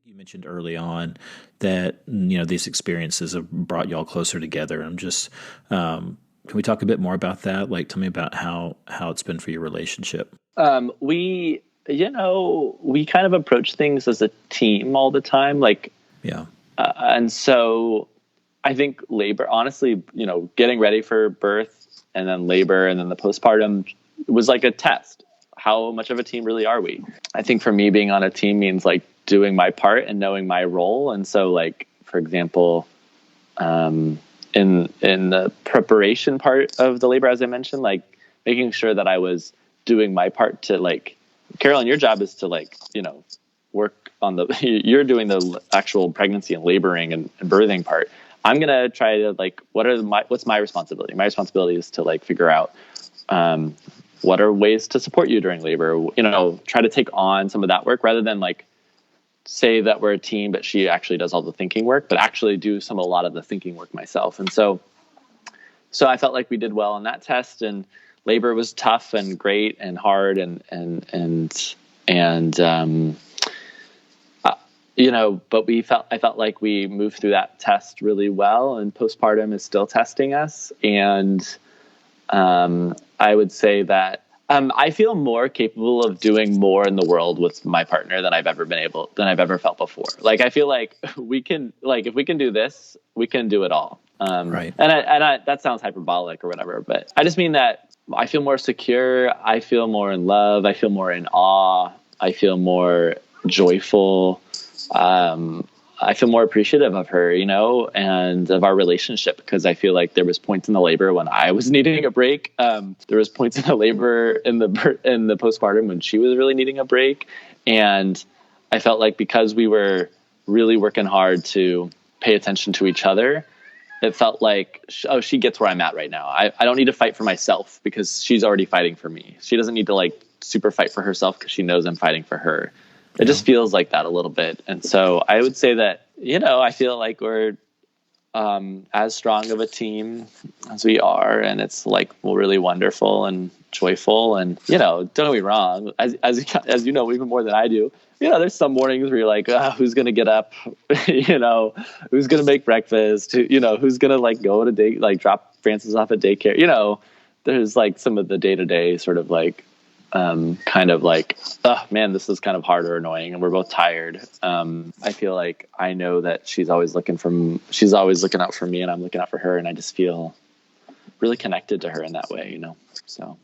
You mentioned early on that these experiences have brought y'all closer together. I'm just can we talk a bit more about that? Like, tell me about how it's been for your relationship. We kind of approach things as a team all the time. Yeah, And so I think labor, honestly, getting ready for birth and then labor and then the postpartum was like a test. How much of a team really are we? I think for me, being on a team means like doing my part and knowing my role. And so, like, for example, in the preparation part of the labor, as I mentioned, like making sure that I was doing my part to, like, Carolyn, your job is to, like, work on you're doing the actual pregnancy and laboring and birthing part. I'm going to try to, like, what's my responsibility? My responsibility is to, like, figure out, what are ways to support you during labor, try to take on some of that work rather than, like, say that we're a team, but she actually does all the thinking work, but actually do a lot of the thinking work myself. And so I felt like we did well on that test, and labor was tough and great and hard but I felt like we moved through that test really well, and postpartum is still testing us. And I would say that I feel more capable of doing more in the world with my partner than I've ever felt before. Like, I feel like if we can do this, we can do it all. right. And that sounds hyperbolic or whatever, but I just mean that I feel more secure. I feel more in love. I feel more in awe. I feel more joyful. I feel more appreciative of her, and of our relationship, because I feel like there was points in the labor when I was needing a break. There was points in the labor in the postpartum when she was really needing a break. And I felt like because we were really working hard to pay attention to each other, it felt like, she gets where I'm at right now. I don't need to fight for myself because she's already fighting for me. She doesn't need to, like, super fight for herself because she knows I'm fighting for her. It just feels like that a little bit. And so I would say that, I feel like we're as strong of a team as we are. And it's, like, really wonderful and joyful. And, don't get me wrong, as you know, even more than I do, there's some mornings where you're like, who's going to get up? Who's going to make breakfast? Who's going to, like, go to drop Francis off at daycare? There's, like, some of the day-to-day sort of, like, kind of like, oh man, this is kind of hard or annoying, and we're both tired. I feel like I know that she's always looking out for me, and I'm looking out for her, and I just feel really connected to her in that way, so.